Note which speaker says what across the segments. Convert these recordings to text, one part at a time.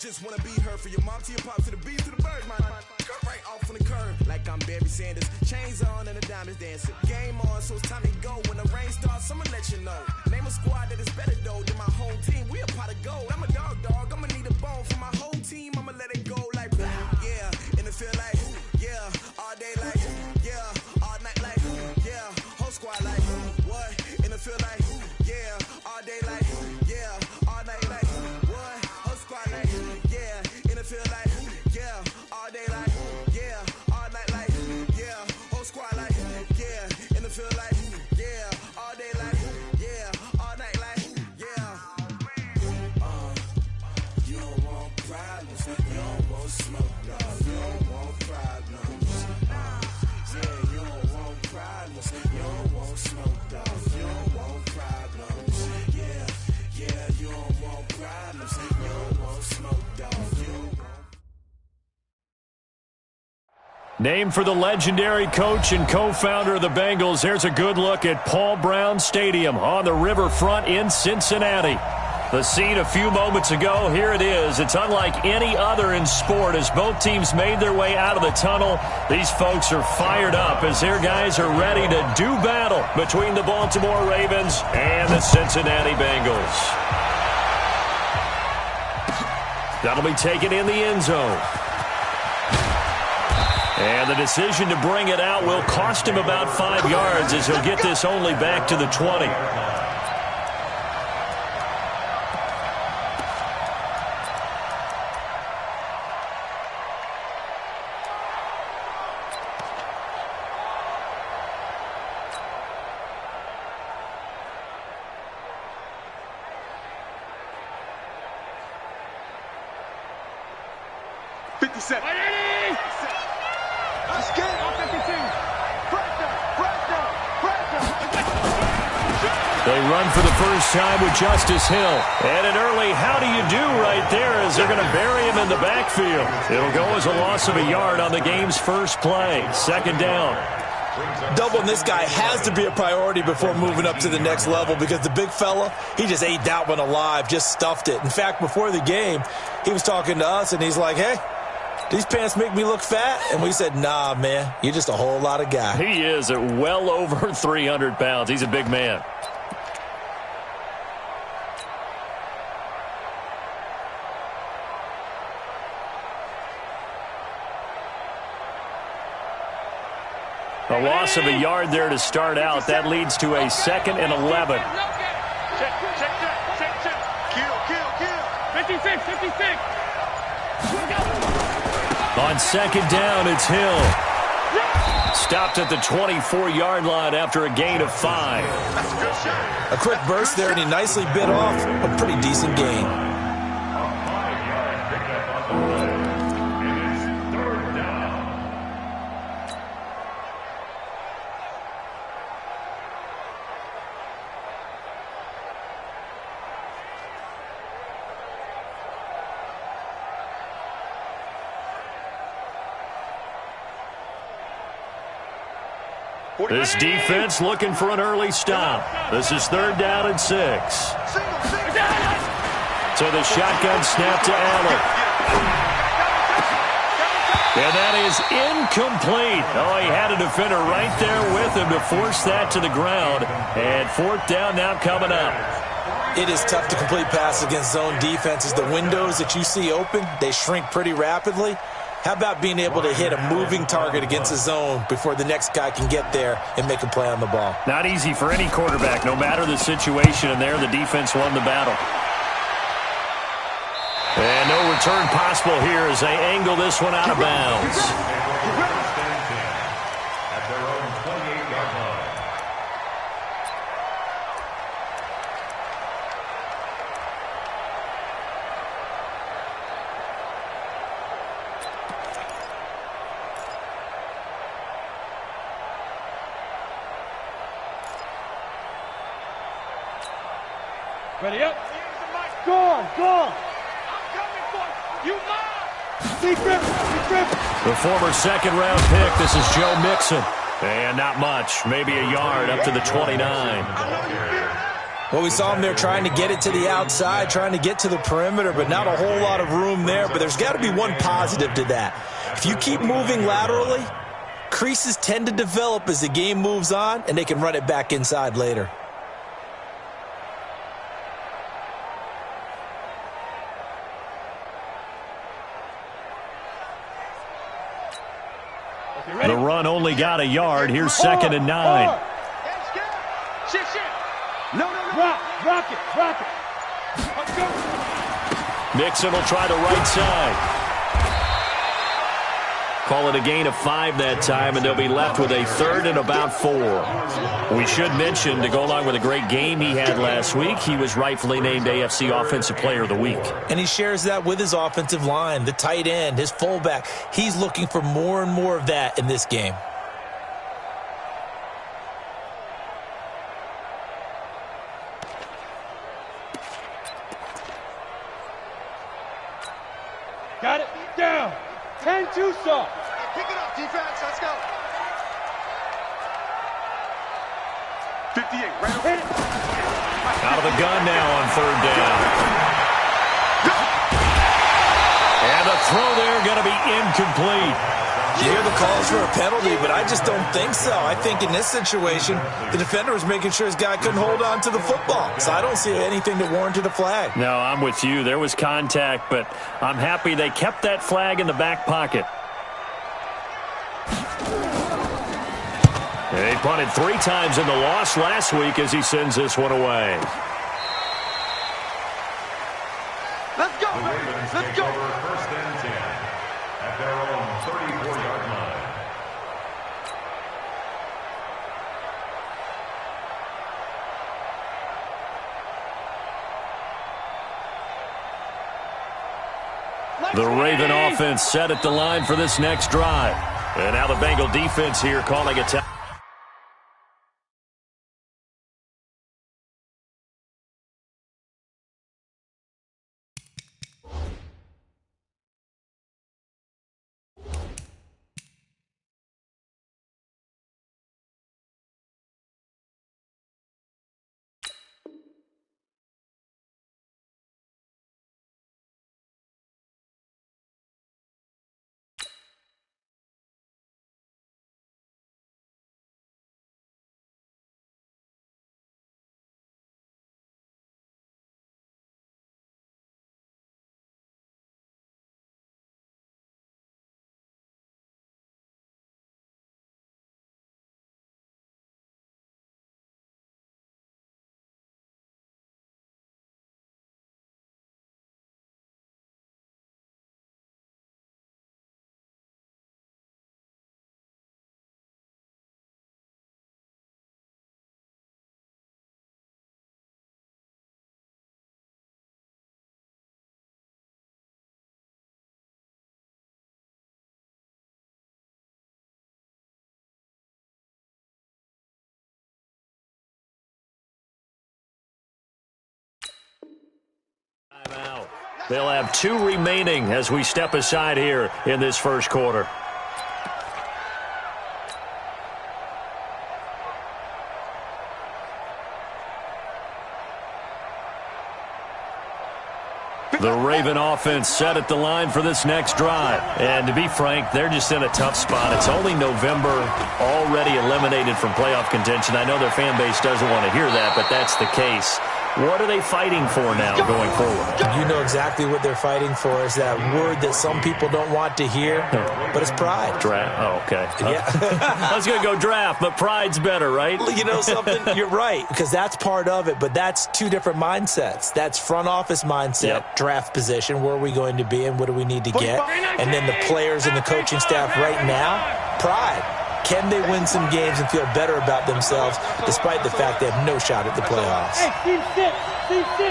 Speaker 1: just wanna be heard. For your mom to your pop to the beat to the bird, man. Cut right off on the curb, like I'm Barry Sanders. Chains on and the diamonds dancing. Game on, so it's time to go. When the rain starts, I'ma let you know. Name a squad that is better though than my home team. We a pot of gold. I'm a dog. I'ma need a bone for my whole team. I'ma let it go like yeah, and it feel like yeah, all day like yeah, all night like yeah, whole squad like what? And it feel like yeah, all day like yeah, all night like what? Whole squad like yeah, and it feel like yeah, all day like yeah, all night like yeah, whole squad like yeah, and it feel like yeah, all day like yeah, all night like yeah. You don't want problems, you don't want smoke, dog. You don't want problems. Yeah, you don't want problems, you don't want smoke, dog. You don't want problems. Yeah, you don't want problems, you don't want smoke, dog. You don't want.
Speaker 2: Named for the legendary coach and co-founder of the Bengals, here's a good look at Paul Brown Stadium on the riverfront in Cincinnati. The scene a few moments ago, here it is. It's unlike any other in sport as both teams made their way out of the tunnel. These folks are fired up as their guys are ready to do battle between the Baltimore Ravens and the Cincinnati Bengals. That'll be taken in the end zone. And the decision to bring it out will cost him about 5 yards as he'll get this only back to the 20. They run for the first time with Justice Hill. And an early how do you do right there as they're going to bury him in the backfield. It'll go as a loss of a yard on the game's first play. Second down.
Speaker 3: Doubling this guy has to be a priority before moving up to the next level because the big fella, he just ate that one alive, just stuffed it. In fact, before the game, he was talking to us, and he's like, hey, these pants make me look fat? And we said, nah, man, you're just a whole lot of guy.
Speaker 2: He is at well over 300 pounds. He's a big man. A loss of a yard there to start out. That leads to a 2nd and 11.
Speaker 4: Check. Kill. 56.
Speaker 2: On second down, it's Hill. Stopped at the 24-yard line after a gain of 5.
Speaker 3: A quick burst there, and he nicely bit off a pretty decent gain.
Speaker 2: This defense looking for an early stop. This is 3rd down and 6. So the shotgun snap to Allen. And that is incomplete. Oh, he had a defender right there with him to force that to the ground. And 4th down now coming up.
Speaker 3: It is tough to complete passes against zone defenses. The windows that you see open, they shrink pretty rapidly. How about being able to hit a moving target against a zone before the next guy can get there and make a play on the ball?
Speaker 2: Not easy for any quarterback, no matter the situation, and there the defense won the battle. And no return possible here as they angle this one out of bounds.
Speaker 4: Ready up. Go on. I'm coming for you. Deep grip.
Speaker 2: The former 2nd-round pick, this is Joe Mixon. And not much, maybe a yard up to the 29.
Speaker 3: Well, we saw him there trying to get it to the outside, trying to get to the perimeter, but not a whole lot of room there. But there's got to be one positive to that. If you keep moving laterally, creases tend to develop as the game moves on, and they can run it back inside later.
Speaker 2: The run only got a yard. Here's 2nd and 9.
Speaker 4: No. Rock it. Let's go.
Speaker 2: Mixon will try the right side. Call it a gain of 5 that time, and they'll be left with a 3rd and about 4. We should mention, to go along with a great game he had last week, he was rightfully named AFC Offensive Player of the Week.
Speaker 3: And he shares that with his offensive line, the tight end, his fullback. He's looking for more and more of that in this game.
Speaker 4: Got it. Down. 10-2 soft.
Speaker 5: Pick it up, defense. Let's go. 58. Right over.
Speaker 4: Hit it.
Speaker 2: Out of the gun now on 3rd down. And the throw there going to be incomplete.
Speaker 3: You hear the calls for a penalty, but I just don't think so. I think in this situation, the defender was making sure his guy couldn't hold on to the football. So I don't see anything that warranted a flag.
Speaker 2: No, I'm with you. There was contact, but I'm happy they kept that flag in the back pocket. They punted 3 times in the loss last week as he sends this one away.
Speaker 5: Let's go, baby. Let's go.
Speaker 6: First and 10 at their own 34-yard line.
Speaker 2: The Raven offense set at the line for this next drive. And now the Bengal defense here calling a time. Timeout. They'll have 2 remaining as we step aside here in this first quarter. The Raven offense set at the line for this next drive. And to be frank, they're just in a tough spot. It's only November, already eliminated from playoff contention. I know their fan base doesn't want to hear that, but that's the case. What are they fighting for now going forward?
Speaker 3: You know exactly what they're fighting for. Is that word that some people don't want to hear, but it's pride.
Speaker 2: Draft. Oh, okay.
Speaker 3: Yeah.
Speaker 2: I was going to go draft, but pride's better, right?
Speaker 3: You know something? You're right, because that's part of it, but that's 2 different mindsets. That's front office mindset, draft position, where are we going to be and what do we need to get? And then the players and the coaching staff right now, pride. Can they win some games and feel better about themselves despite the fact they have no shot at the playoffs?
Speaker 4: Hey, team 6. Team 6.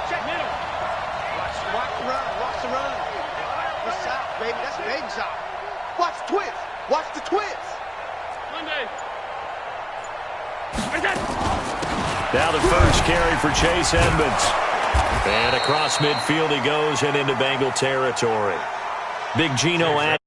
Speaker 5: Check middle. Watch the run. Watch the run. What's out, baby? That's baby shot. Watch the twist. Watch the twist.
Speaker 4: Monday.
Speaker 2: Now the first carry for Chase Edmonds. And across midfield he goes and into Bengal territory. Big Gino at